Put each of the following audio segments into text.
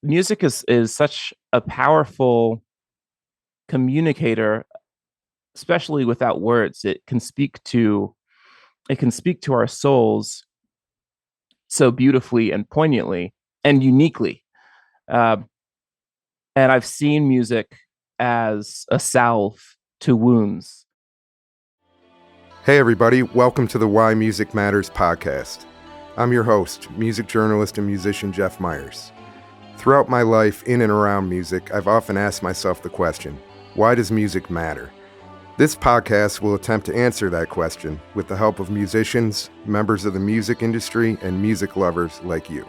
music is such a powerful communicator, especially without words. It can speak to our souls so beautifully and poignantly and uniquely. Um, and I've seen music as a salve to wounds. Hey, everybody, welcome to the Why Music Matters podcast. I'm your host, music journalist and musician Jeff Myers. Throughout my life in and around music, I've often asked myself the question, why does music matter? This podcast will attempt to answer that question with the help of musicians, members of the music industry, and music lovers like you.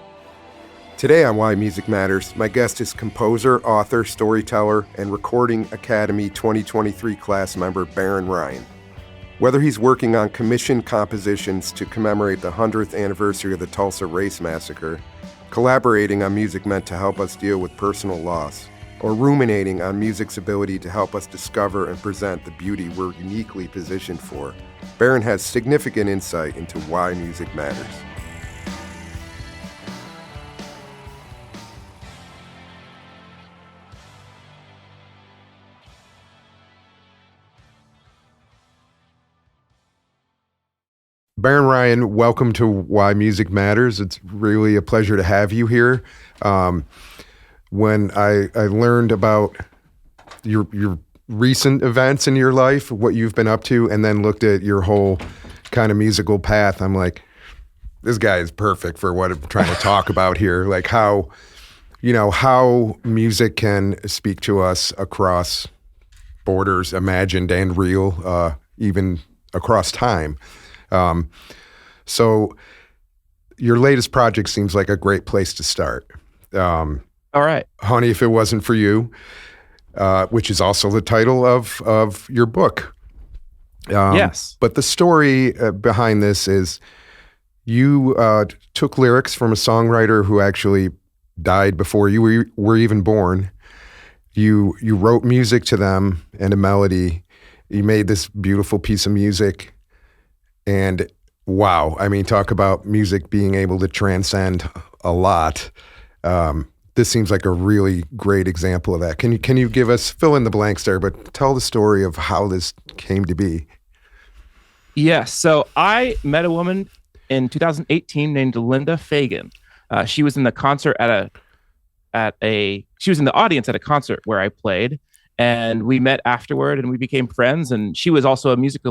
Today on Why Music Matters, my guest is composer, author, storyteller, and Recording Academy 2023 class member Barron Ryan. Whether he's working on commissioned compositions to commemorate the 100th anniversary of the Tulsa race massacre, collaborating on music meant to help us deal with personal loss, or ruminating on music's ability to help us discover and present the beauty we're uniquely positioned for, Barron has significant insight into why music matters. Barron Ryan, welcome to Why Music Matters. It's really a pleasure to have you here. When I learned about your recent events in your life, what you've been up to, and then looked at your whole kind of musical path, I'm like, this guy is perfect for what I'm trying to talk about here. Like how music can speak to us across borders, imagined and real, even across time. So your latest project seems like a great place to start. All right. Honey, If It Wasn't For You, which is also the title of your book. Yes. But the story behind this is you took lyrics from a songwriter who actually died before you were even born. You wrote music to them and a melody. You made this beautiful piece of music. And wow, I mean, talk about music being able to transcend a lot. This seems like a really great example of that. Can you give us, fill in the blanks there, but tell the story of how this came to be? Yes. So I met a woman in 2018 named Linda Fagan. She was in the concert she was in the audience at a concert where I played, and we met afterward and we became friends. And she was also a music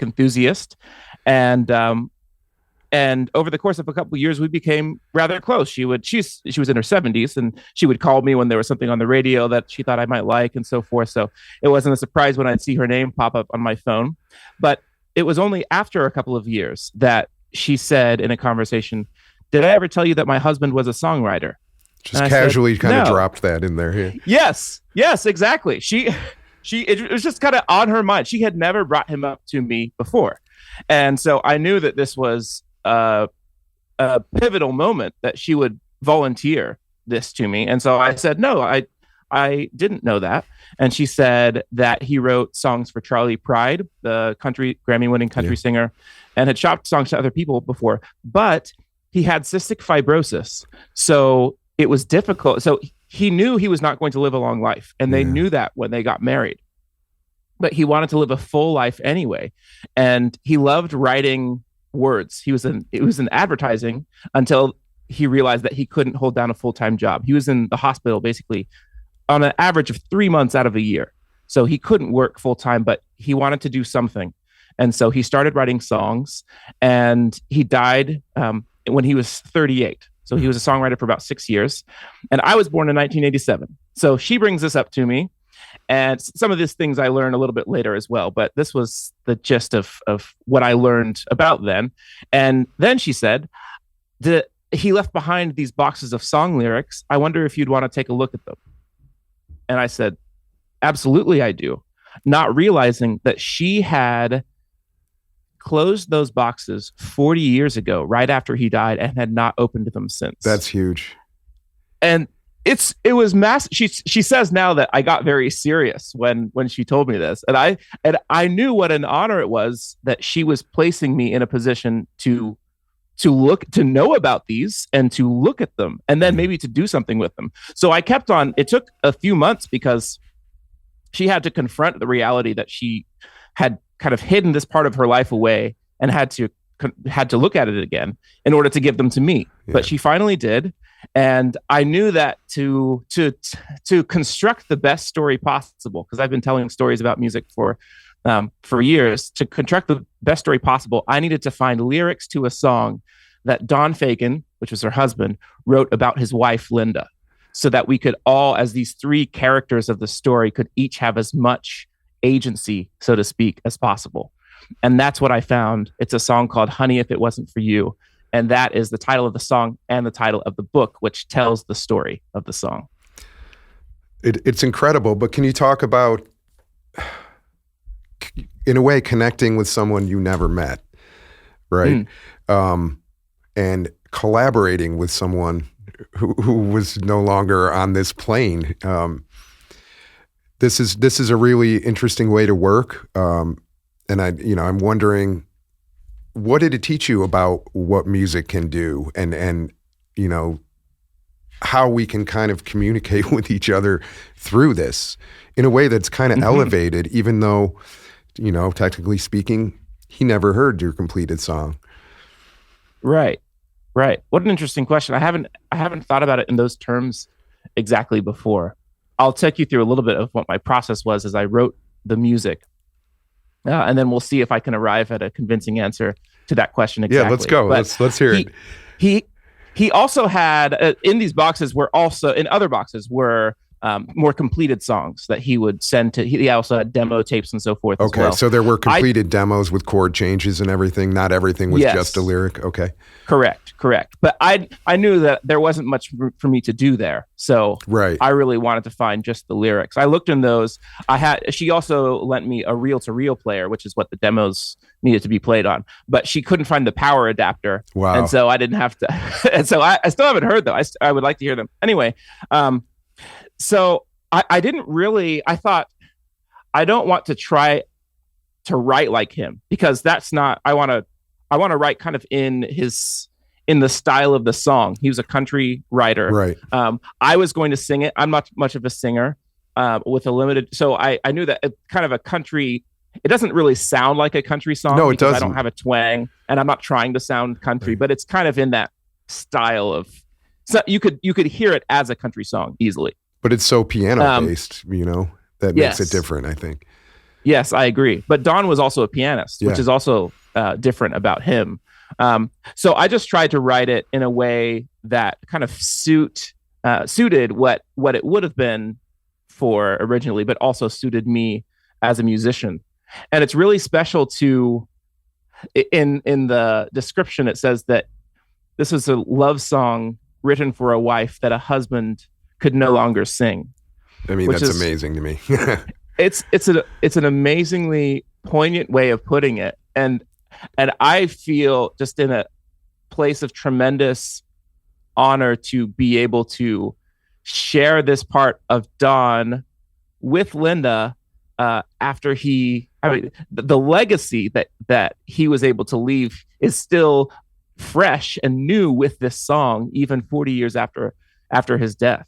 enthusiast, and over the course of a couple of years we became rather close. She was in her 70s, and she would call me when there was something on the radio that she thought I might like and so forth. So it wasn't a surprise when I'd see her name pop up on my phone. But it was only after a couple of years that she said in a conversation, "Did I ever tell you that my husband was a songwriter?" Just casually kind of dropped that in there. Yeah. Yes, exactly. It was just kind of on her mind. She had never brought him up to me before. And so I knew that this was a pivotal moment that she would volunteer this to me. And so I said, no, I didn't know that. And she said that he wrote songs for Charlie Pride, the country Grammy-winning country singer, and had shopped songs to other people before, but he had cystic fibrosis. So it was difficult. So he knew he was not going to live a long life, and they knew that when they got married. But he wanted to live a full life anyway, and he loved writing words. It was in advertising until he realized that he couldn't hold down a full-time job. He was in the hospital basically on an average of 3 months out of a year, so he couldn't work full-time. But he wanted to do something, and so he started writing songs. And he died when he was 38. So he was a songwriter for about 6 years. And I was born in 1987. So she brings this up to me. And some of these things I learned a little bit later as well. But this was the gist of what I learned about then. And then she said, he left behind these boxes of song lyrics. I wonder if you'd want to take a look at them. And I said, absolutely, I do. Not realizing that she had closed those boxes 40 years ago, right after he died, and had not opened them since. That's huge. And it was massive. She says now that I got very serious when she told me this, and I knew what an honor it was that she was placing me in a position to to know about these and to look at them and then maybe to do something with them. So I kept on. It took a few months because she had to confront the reality that she had kind of hidden this part of her life away and had to look at it again in order to give them to me. Yeah. But she finally did. And I knew that to construct the best story possible, because I've been telling stories about music for years, to construct the best story possible, I needed to find lyrics to a song that Don Fagan, which was her husband, wrote about his wife, Linda, so that we could all, as these three characters of the story, could each have as much agency, so to speak, as possible. And that's what I found. It's a song called Honey, If It Wasn't For You. And that is the title of the song and the title of the book, which tells the story of the song. It's incredible, but can you talk about, in a way, connecting with someone you never met, right? And collaborating with someone who was no longer on this plane. This is a really interesting way to work. And I'm wondering, what did it teach you about what music can do and how we can kind of communicate with each other through this in a way that's kind of elevated, even though, technically speaking, he never heard your completed song. Right. What an interesting question. I haven't thought about it in those terms exactly before. I'll take you through a little bit of what my process was as I wrote the music. And then we'll see if I can arrive at a convincing answer to that question exactly. Yeah, let's go. But let's hear it. He also had in these boxes were also in other boxes were more completed songs that he would send to. He also had demo tapes and so forth. Okay, as well. So there were completed demos with chord changes and everything. Not everything was just a lyric. Okay, correct. But I knew that there wasn't much for me to do there, so I really wanted to find just the lyrics. I looked in those. She also lent me a reel-to-reel player, which is what the demos needed to be played on. But she couldn't find the power adapter, and so I didn't have to. And so I still haven't heard them. I would like to hear them anyway. So I didn't really, I thought, I don't want to try to write like him, because that's not, I want to write kind of in the style of the song. He was a country writer. Right. I was going to sing it. I'm not much of a singer with a limited, so I knew that kind of a country, it doesn't really sound like a country song. No, it doesn't. I don't have a twang and I'm not trying to sound country, but it's kind of in that style of, so you could hear it as a country song easily. But it's so piano-based, that makes it different, I think. Yes, I agree. But Don was also a pianist, which is also different about him. So I just tried to write it in a way that kind of suited what it would have been for originally, but also suited me as a musician. And it's really special to, in the description, it says that this was a love song written for a wife that a husband could no longer sing. I mean, that's amazing to me. It's an amazingly poignant way of putting it, and I feel just in a place of tremendous honor to be able to share this part of Don with Linda after the legacy that he was able to leave is still fresh and new with this song, even 40 years after his death.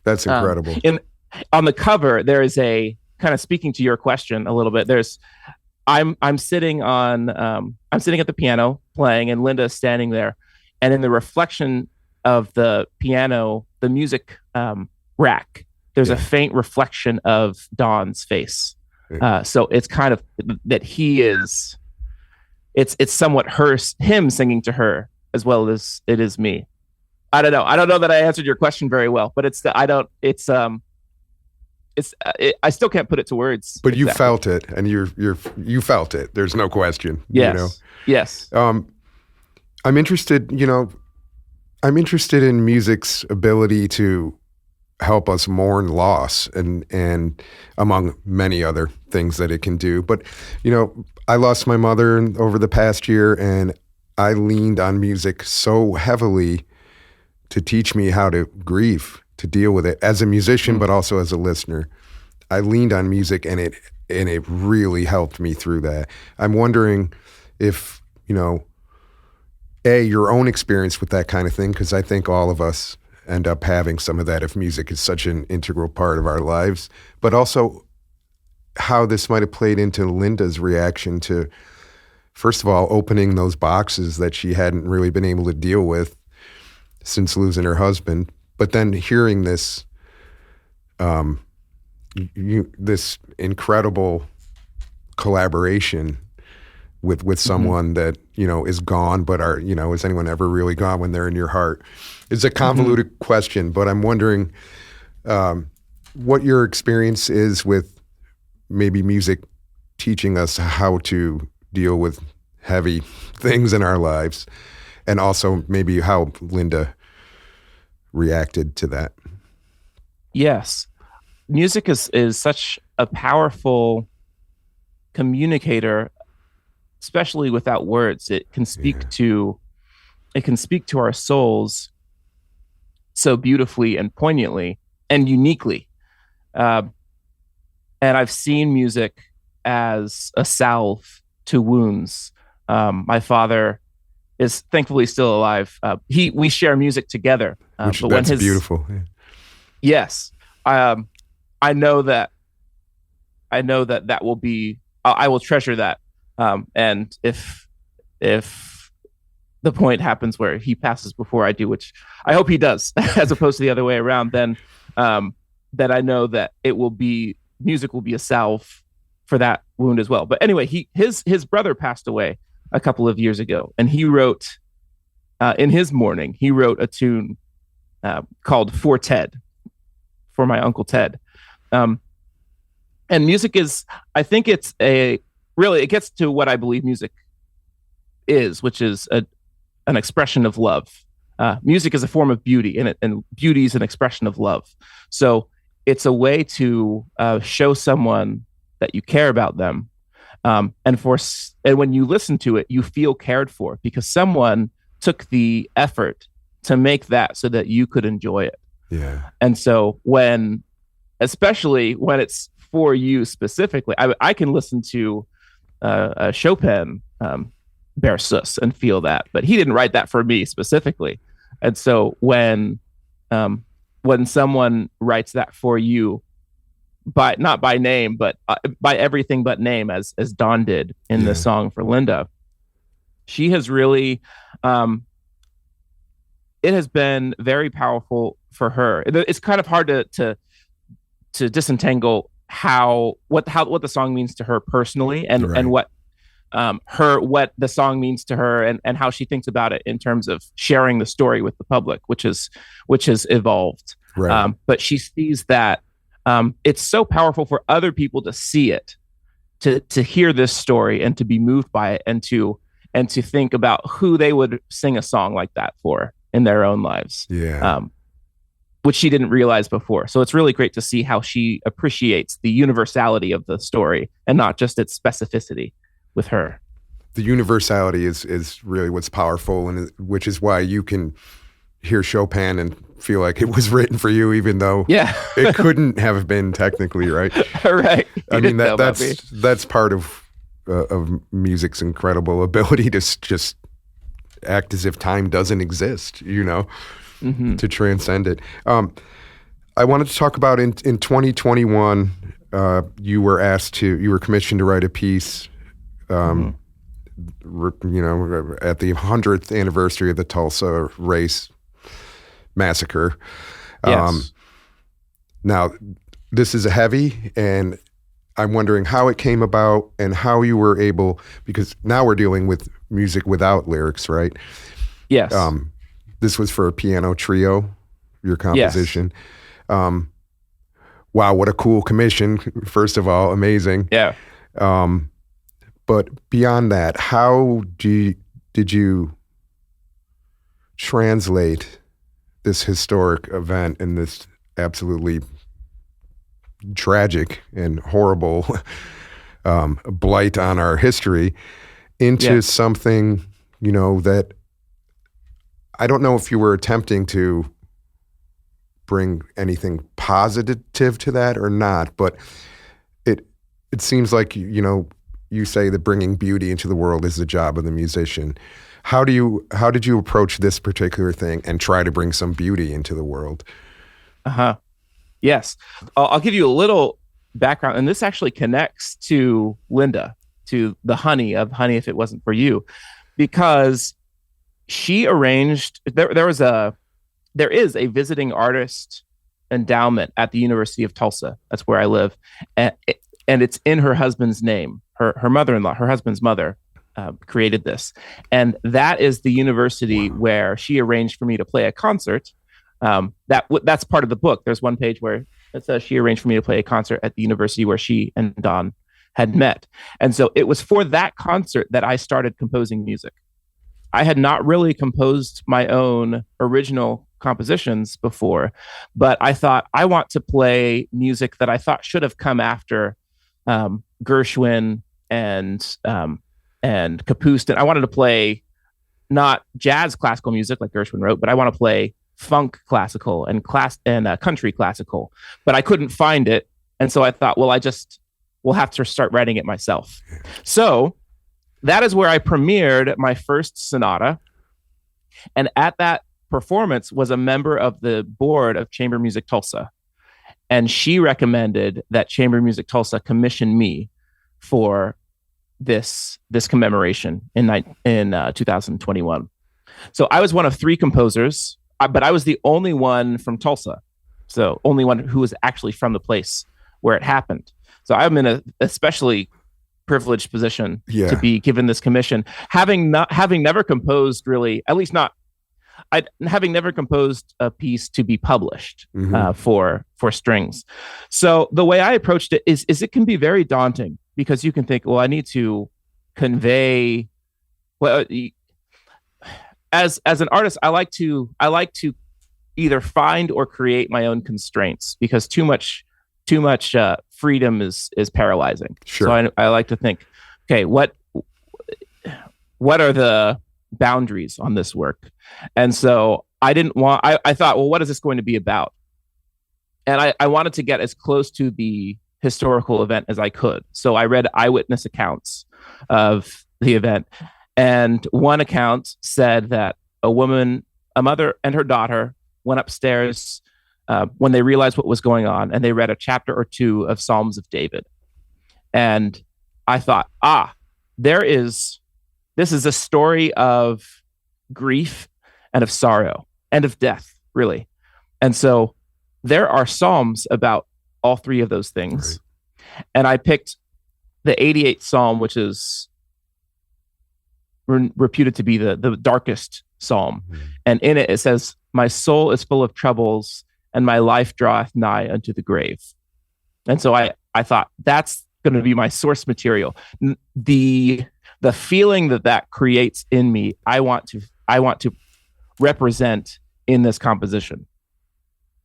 That's incredible. On the cover, there is a kind of speaking to your question a little bit. I'm sitting at the piano playing, and Linda is standing there, and in the reflection of the piano, the music rack, there's a faint reflection of Don's face. So it's kind of that he is. It's somewhat him singing to her as well as it is me. I don't know that I answered your question very well, but I still can't put it to words. But exactly. You felt it, and you felt it. There's no question. Yes. Yes. I'm interested in music's ability to help us mourn loss and among many other things that it can do. But, I lost my mother over the past year, and I leaned on music so heavily to teach me how to grieve, to deal with it as a musician, but also as a listener. I leaned on music, and it really helped me through that. I'm wondering if, your own experience with that kind of thing, because I think all of us end up having some of that if music is such an integral part of our lives, but also how this might have played into Linda's reaction to, first of all, opening those boxes that she hadn't really been able to deal with since losing her husband, but then hearing this this incredible collaboration with someone that, you know, is gone, but is anyone ever really gone when they're in your heart? It's a convoluted question, but I'm wondering what your experience is with maybe music teaching us how to deal with heavy things in our lives, and also maybe how Linda reacted to that. Yes. Music is such a powerful communicator, especially without words. It can speak to our souls so beautifully and poignantly and uniquely. And I've seen music as a salve to wounds. My father is thankfully still alive. We share music together. That's beautiful. Yeah. Yes. I know that will be, I will treasure that. And if the point happens where he passes before I do, which I hope he does, as opposed to the other way around, then I know that music will be a salve for that wound as well. But anyway, his brother passed away a couple of years ago, and he wrote in his mourning, he wrote a tune called For Ted, for my Uncle Ted. And music is, I think it gets to what I believe music is, which is an expression of love. Music is a form of beauty, and beauty is an expression of love. So it's a way to show someone that you care about them. And when you listen to it, you feel cared for because someone took the effort to make that so that you could enjoy it. Yeah. And so especially when it's for you specifically, I can listen to a Chopin Berceuse and feel that, but he didn't write that for me specifically. And so when someone writes that for you, not by name, but by everything but name, as Dawn did in the song for Linda, she has really, it has been very powerful for her. It's kind of hard to disentangle what the song means to her personally, and right. and what the song means to her, and how she thinks about it in terms of sharing the story with the public, which has evolved. Right. But she sees that it's so powerful for other people to see it, to hear this story and to be moved by it, and to think about who they would sing a song like that for in their own lives. Yeah. Which she didn't realize before. So it's really great to see how she appreciates the universality of the story and not just its specificity with her. The universality is really what's powerful, and which is why you can hear Chopin and feel like it was written for you, even though it couldn't have been technically, right? Right. I mean, that's part of music's incredible ability to just act as if time doesn't exist, to transcend it. I wanted to talk about in 2021, you were commissioned to write a piece, at the 100th anniversary of the Tulsa race massacre. Yes. Now, this is a heavy, and I'm wondering how it came about and how you were able, because now we're dealing with music without lyrics, right? Yes. This was for a piano trio, your composition. Yes. Wow, what a cool commission. First of all, amazing. Yeah. But beyond that, how did you translate this historic event and this absolutely tragic and horrible blight on our history into something, that I don't know if you were attempting to bring anything positive to that or not, but it seems like, you you say that bringing beauty into the world is the job of the musician. How did you approach this particular thing and try to bring some beauty into the world? Yes. I'll give you a little background, and this actually connects to Linda, to the Honey of Honey If It Wasn't For You, because she arranged, there is a visiting artist endowment at the University of Tulsa. That's where I live. And it's in her husband's name. Her mother-in-law, her husband's mother, created this. And that is the university where she arranged for me to play a concert. That's part of the book. There's one page where it says she arranged for me to play a concert at the university where she and Don had met. And so it was for that concert that I started composing music. I had not really composed my own original compositions before, but I thought I want to play music that I thought should have come after Gershwin and Kapustin. I wanted to play not jazz classical music like Gershwin wrote, but I want to play funk classical and country classical, but I couldn't find it. And so I thought, well, we'll have to start writing it myself. So that is where I premiered my first sonata. And at that performance was a member of the board of Chamber Music Tulsa. And she recommended that Chamber Music Tulsa commission me for this commemoration in 2021. So I was one of 3 composers, but I was the only one from Tulsa. So only one who was actually from the place where it happened. So I'm in a especially privileged position to be given this commission, having never composed really, at least not, having never composed a piece to be published for strings. So the way I approached it is it can be very daunting, because you can think, well, I need to convey. Well, as an artist, I like to either find or create my own constraints, because too much freedom is paralyzing. Sure. So I like to think, okay, what are the boundaries on this work? And so I thought, well, what is this going to be about? And I wanted to get as close to the historical event as I could. So I read eyewitness accounts of the event. And one account said that a mother and her daughter went upstairs when they realized what was going on, and they read a chapter or 2 of Psalms of David. And I thought, this is a story of grief and of sorrow and of death, really. And so there are Psalms about all 3 of those things. Right. And I picked the 88th Psalm, which is reputed to be the darkest Psalm. Mm-hmm. And in it says, "My soul is full of troubles, and my life draweth nigh unto the grave." And so I thought, that's going to be my source material. The feeling that creates in me, I want to represent in this composition.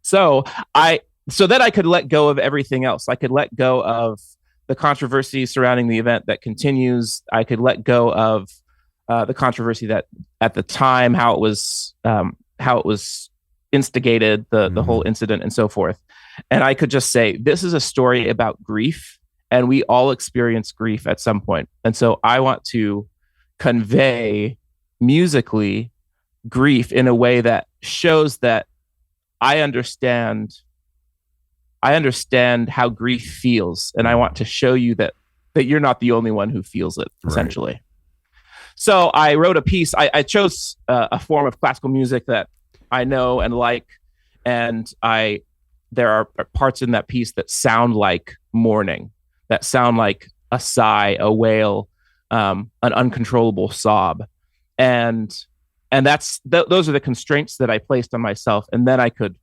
So that I could let go of everything else. I could let go of the controversy surrounding the event that continues. I could let go of the controversy that at the time, how it was instigated, the whole incident and so forth. And I could just say, this is a story about grief, and we all experience grief at some point. And so I want to convey musically grief in a way that shows that I understand how grief feels, and I want to show you that you're not the only one who feels it, essentially. Right. So I wrote a piece. I chose a form of classical music that I know and like, and there are parts in that piece that sound like mourning, that sound like a sigh, a wail, an uncontrollable sob, and those are the constraints that I placed on myself, and then I could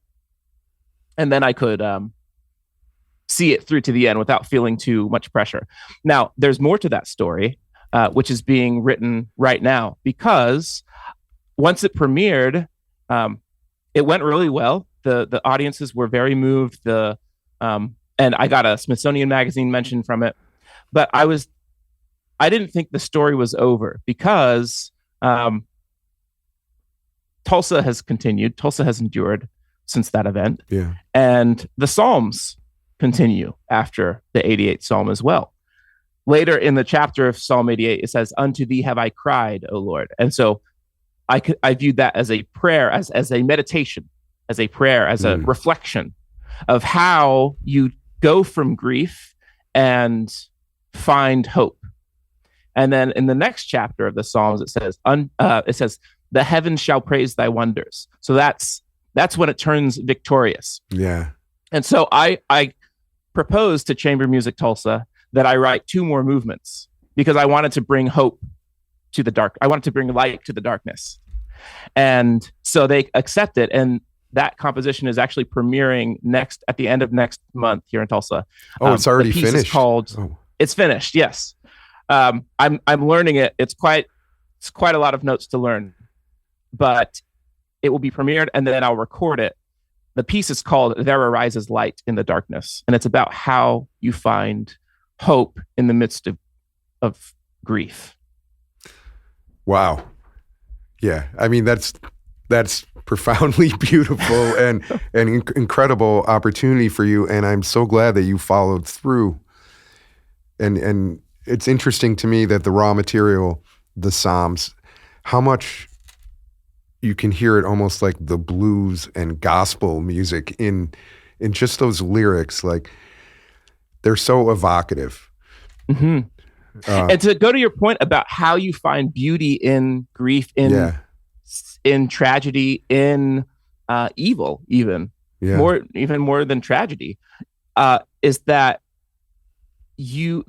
see it through to the end without feeling too much pressure. Now, there's more to that story, which is being written right now, because once it premiered, it went really well. The audiences were very moved. And I got a Smithsonian Magazine mention from it. But I didn't think the story was over, because Tulsa has continued. Tulsa has endured since that event. Yeah. And the Psalms continue after the 88th Psalm as well. later in the chapter of Psalm 88, it says, "Unto thee have I cried, O Lord." And so I viewed that as a prayer, as a meditation, as a prayer, as a reflection of how you go from grief and find hope. And then in the next chapter of the Psalms, it says, "The heavens shall praise thy wonders." So that's when it turns victorious. Yeah. And so I proposed to Chamber Music Tulsa that I write 2 more movements because I wanted to bring hope to the dark. I wanted to bring light to the darkness. And so they accepted. And that composition is actually premiering at the end of next month here in Tulsa. Oh, it's already the piece finished. Is called, It's finished. Yes. I'm learning it. It's quite a lot of notes to learn, but it will be premiered and then I'll record it. The piece is called "There Arises Light in the Darkness." And it's about how you find hope in the midst of grief. Wow. Yeah. I mean, that's profoundly beautiful and an incredible opportunity for you. And I'm so glad that you followed through. And it's interesting to me that the raw material, the Psalms, how much you can hear it almost like the blues and gospel music in just those lyrics. Like, they're so evocative. Mm-hmm. And to go to your point about how you find beauty in grief, in tragedy, in evil, even more than tragedy, is that you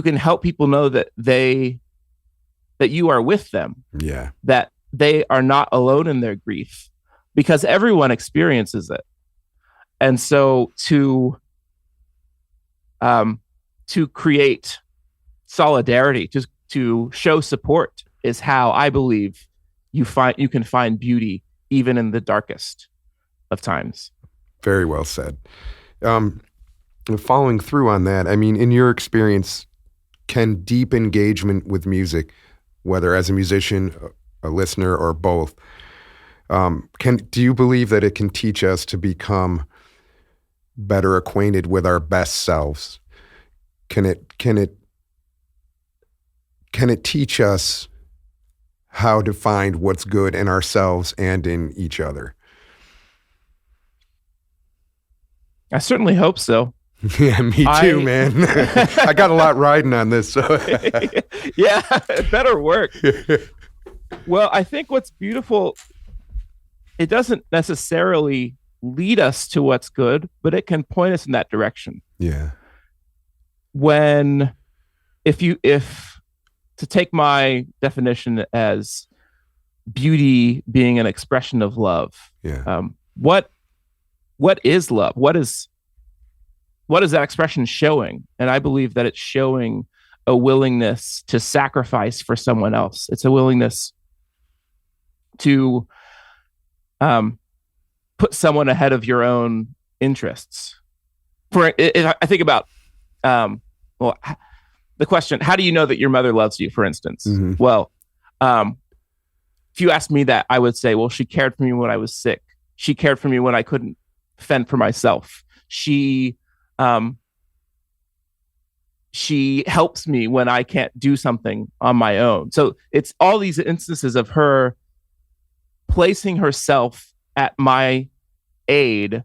can help people know that you are with them. Yeah. That they are not alone in their grief, because everyone experiences it. And so to create solidarity, to show support, is how I believe you can find beauty even in the darkest of times. Very well said. Following through on that, I mean, in your experience, can deep engagement with music, whether as a musician, a listener, or both, do you believe that it can teach us to become better acquainted with our best selves? Can it teach us how to find what's good in ourselves and in each other? I certainly hope so. Yeah, me too, man. I got a lot riding on this. So. Yeah, it better work. Well, I think what's beautiful, it doesn't necessarily lead us to what's good, but it can point us in that direction. Yeah. If to take my definition as beauty being an expression of love, what is love? What is that expression showing? And I believe that it's showing a willingness to sacrifice for someone else. It's a willingness to put someone ahead of your own interests. I think about the question, how do you know that your mother loves you, for instance? Mm-hmm. Well, if you ask me that, I would say, well, she cared for me when I was sick. She cared for me when I couldn't fend for myself. She helps me when I can't do something on my own. So it's all these instances of her placing herself at my aid,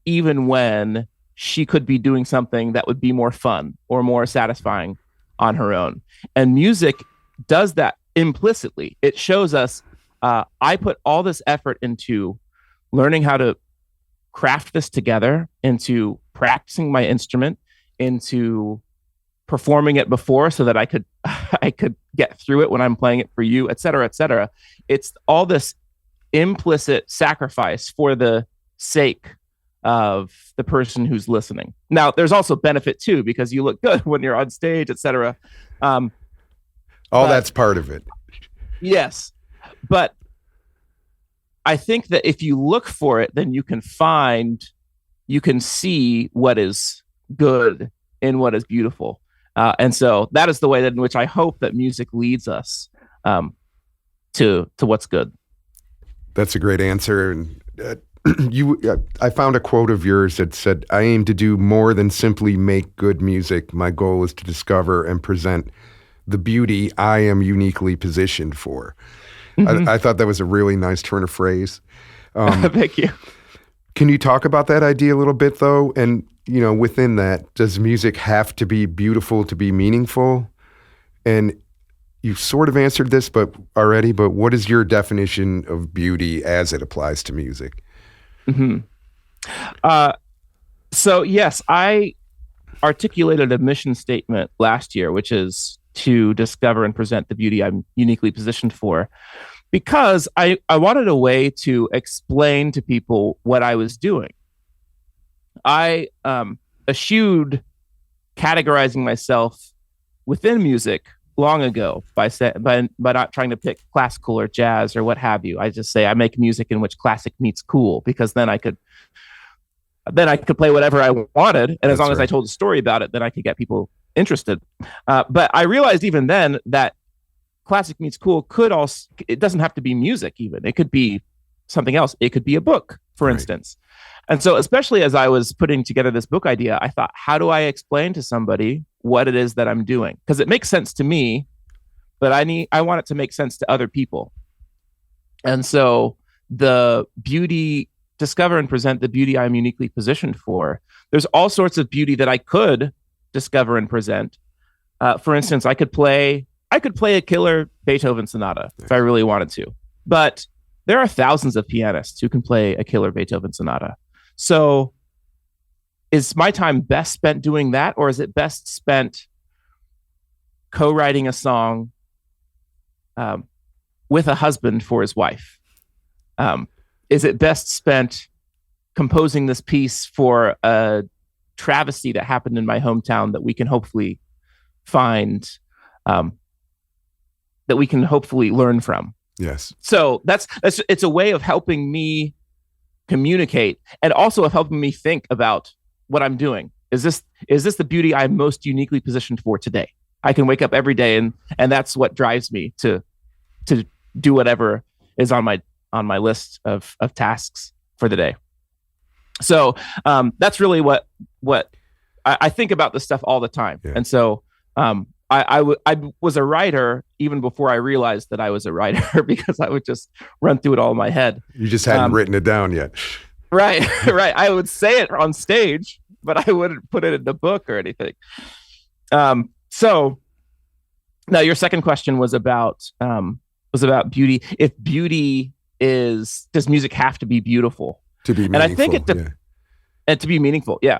even when she could be doing something that would be more fun or more satisfying on her own. And music does that implicitly. It shows us, I put all this effort into learning how to craft this together, into practicing my instrument, into performing it before so that I could get through it when I'm playing it for you, et cetera, et cetera. It's all this implicit sacrifice for the sake of the person who's listening. Now, there's also benefit too, because you look good when you're on stage, et cetera. That's part of it. Yes. But I think that if you look for it, then you can see what is good in what is beautiful. And so that is the way in which I hope that music leads us to what's good. That's a great answer. And I found a quote of yours that said, "I aim to do more than simply make good music. My goal is to discover and present the beauty I am uniquely positioned for." Mm-hmm. I thought that was a really nice turn of phrase. Thank you. Can you talk about that idea a little bit, though? And, within that, does music have to be beautiful to be meaningful? And you've sort of answered this already, but what is your definition of beauty as it applies to music? Mm-hmm. So, yes, I articulated a mission statement last year, which is to discover and present the beauty I'm uniquely positioned for, because I wanted a way to explain to people what I was doing. I eschewed categorizing myself within music long ago by not trying to pick classical or jazz or what have you. I just say I make music in which classic meets cool, because then I could play whatever I wanted, and as long as I told a story about it, then I could get people interested. But I realized even then that classic meets cool it doesn't have to be music even. It could be something else. It could be a book, for instance. And so, especially as I was putting together this book idea, I thought, how do I explain to somebody what it is that I'm doing? Because it makes sense to me, but I want it to make sense to other people. And so discover and present the beauty I'm uniquely positioned for. There's all sorts of beauty that I could discover and present. For instance, I could play a killer Beethoven sonata if I really wanted to, but there are thousands of pianists who can play a killer Beethoven sonata. So is my time best spent doing that, or is it best spent co-writing a song with a husband for his wife? Is it best spent composing this piece for a travesty that happened in my hometown that we can hopefully find, that we can hopefully learn from? Yes. So it's a way of helping me communicate, and also of helping me think about what I'm doing. Is this the beauty I'm most uniquely positioned for today? I can wake up every day and that's what drives me to do whatever is on my list of tasks for the day. So that's really what I think about this stuff all the time. Yeah. And so I was a writer even before I realized that I was a writer, because I would just run through it all in my head. You just hadn't written it down yet. Right. I would say it on stage, but I wouldn't put it in the book or anything. So now your second question was about beauty. If beauty does music have to be beautiful? To be meaningful. And I think and to be meaningful. Yeah.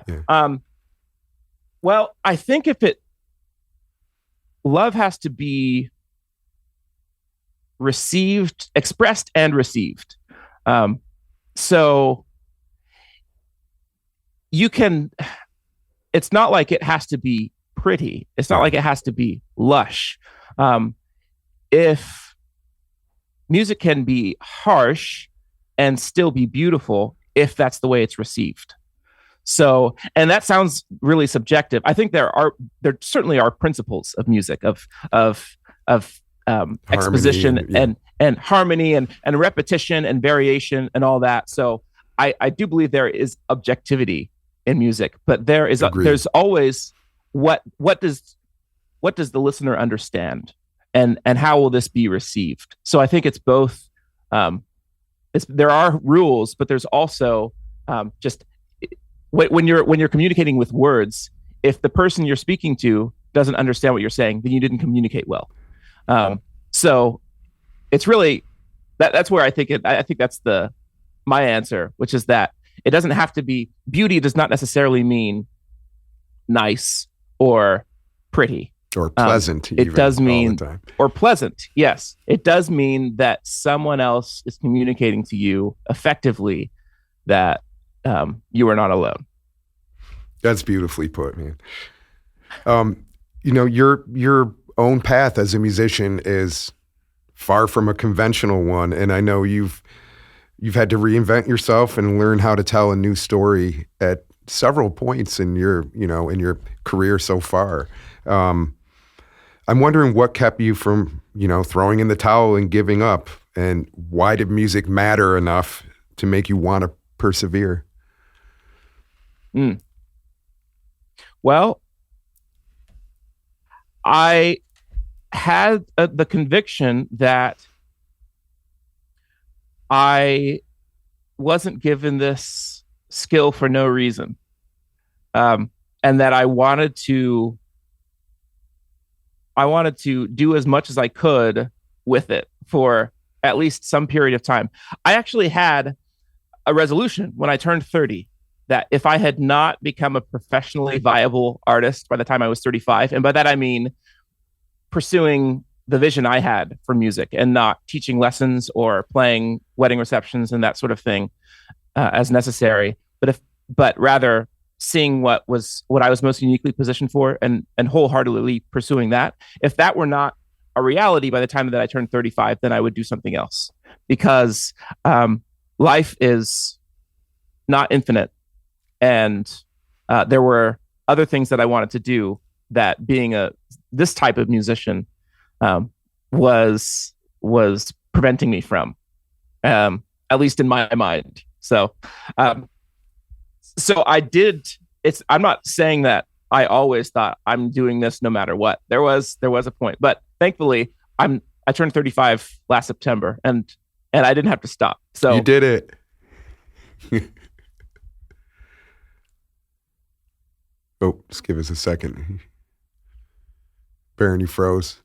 Well, I think love has to be expressed and received. So it's not like it has to be pretty. It's not like it has to be lush. If music can be harsh and still be beautiful, if that's the way it's received. So, and that sounds really subjective. I think there certainly are principles of music, of exposition and harmony and repetition and variation and all that. So I do believe there is objectivity in music, but there's always what does the listener understand, and how will this be received? So I think it's both. There are rules, but there's also just when you're communicating with words, if the person you're speaking to doesn't understand what you're saying, then you didn't communicate well. So it's really that's where I think that's my answer, which is that it doesn't have to be beauty. Does not necessarily mean nice or pretty or pleasant. It does mean or pleasant. Yes, it does mean that someone else is communicating to you effectively that you are not alone. That's beautifully put, man. Your own path as a musician is far from a conventional one, and I know you've had to reinvent yourself and learn how to tell a new story at several points in your career so far. I'm wondering what kept you from throwing in the towel and giving up, and why did music matter enough to make you want to persevere? Mm. Well, I had the conviction that I wasn't given this skill for no reason, and that I wanted to do as much as I could with it for at least some period of time. I actually had a resolution when I turned 30 that if I had not become a professionally viable artist by the time I was 35, and by that I mean pursuing the vision I had for music and not teaching lessons or playing wedding receptions and that sort of thing as necessary, but rather seeing what I was most uniquely positioned for and wholeheartedly pursuing that. If that were not a reality by the time that I turned 35, then I would do something else, because life is not infinite, and there were other things that I wanted to do that being this type of musician was preventing me from, at least in my mind. So I did. I'm not saying that I always thought I'm doing this no matter what. There was a point, but thankfully I turned 35 last September, and I didn't have to stop. So you did it. Oh, just give us a second. Barron, you froze.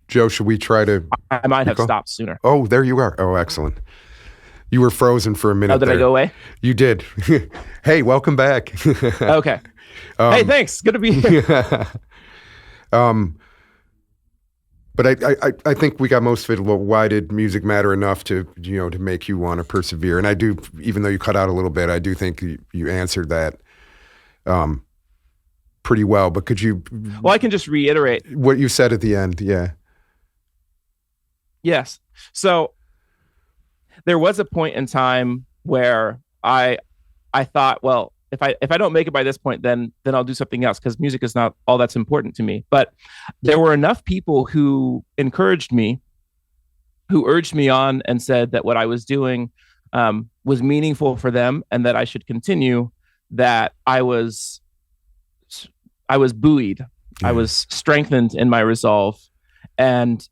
Joe, should we try to... I might have stopped sooner. Oh, there you are. Oh, excellent. You were frozen for a minute. Oh, did I go away? You did. Hey, welcome back. Okay. Hey, thanks. Good to be here. But I think we got most of it. Well, why did music matter enough to make you want to persevere? And I do, even though you cut out a little bit, I do think you answered that pretty well. But could you... Well, I can just reiterate what you said at the end. Yeah. Yes. So there was a point in time where I thought, well, if I don't make it by this point, then I'll do something else, because music is not all that's important to me. But there were enough people who encouraged me, who urged me on and said that what I was doing was meaningful for them and that I should continue, that I was buoyed. I was strengthened in my resolve. And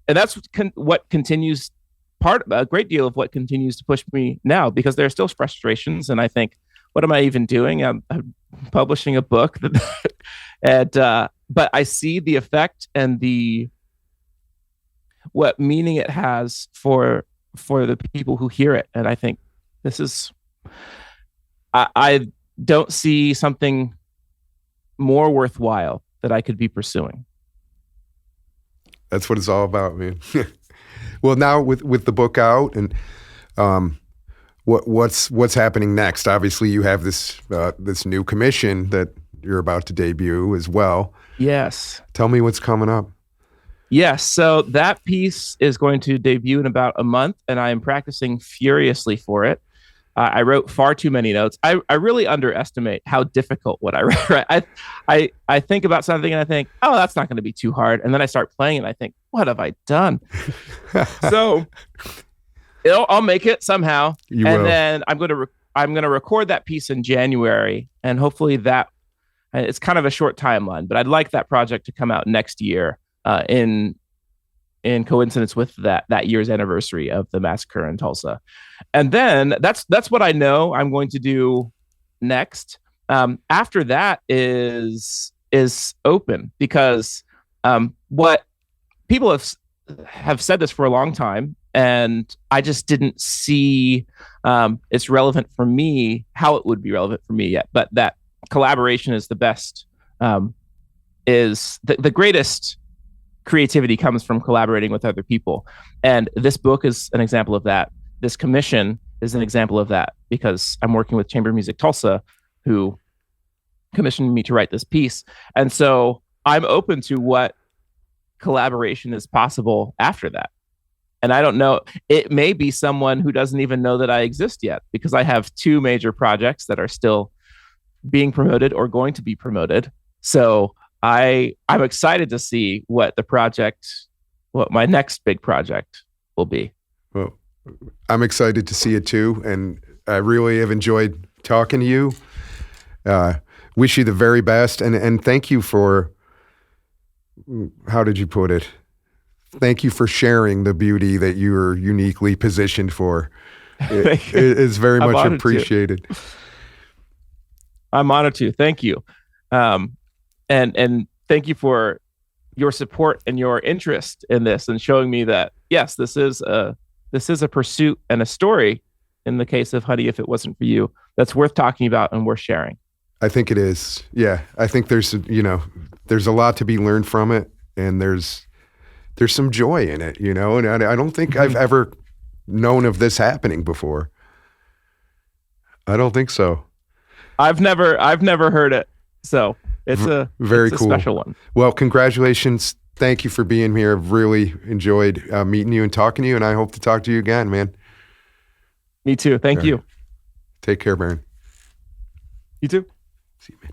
that's what continues, a great deal of what continues to push me now, because there are still frustrations. And I think, what am I even doing? I'm publishing a book, but I see the effect and what meaning it has for the people who hear it. And I think this is, I don't see something more worthwhile that I could be pursuing. That's what it's all about, man. Well, now with the book out, and what's happening next? Obviously, you have this new commission that you're about to debut as well. Yes. Tell me what's coming up. Yes. So that piece is going to debut in about a month, and I am practicing furiously for it. I wrote far too many notes. I really underestimate how difficult what I write. I think about something and I think, oh, that's not going to be too hard. And then I start playing and I think, what have I done? So I'll make it somehow. Then I'm going to record that piece in January, and hopefully that it's kind of a short timeline, but I'd like that project to come out next year in coincidence with that year's anniversary of the massacre in Tulsa. And then that's what I know I'm going to do next. After that is open, because what people have said this for a long time, and I just didn't see it's relevant for me, how it would be relevant for me yet. But that collaboration is the best, is the greatest creativity comes from collaborating with other people. And this book is an example of that. This commission is an example of that, because I'm working with Chamber Music Tulsa, who commissioned me to write this piece. And so I'm open to what collaboration is possible after that. And I don't know, it may be someone who doesn't even know that I exist yet, because I have two major projects that are still being promoted or going to be promoted. So I'm excited to see what my next big project will be. Well, I'm excited to see it too, and I really have enjoyed talking to you. Wish you the very best, and thank you for, how did you put it? Thank you for sharing the beauty that you're uniquely positioned for. It is very much appreciated. I'm honored to. Thank you. And thank you for your support and your interest in this, and showing me that, yes, this is a pursuit and a story, in the case of Honey, If It Wasn't For You, that's worth talking about and worth sharing. I think it is. Yeah. I think there's a lot to be learned from it, and there's some joy in it, and I don't think I've ever known of this happening before. I don't think so. I've never heard it. So it's a cool, special one. Well, congratulations. Thank you for being here. I've really enjoyed meeting you and talking to you, and I hope to talk to you again, man. Me too. Thank you. Take care, Barron. You too. See you, man.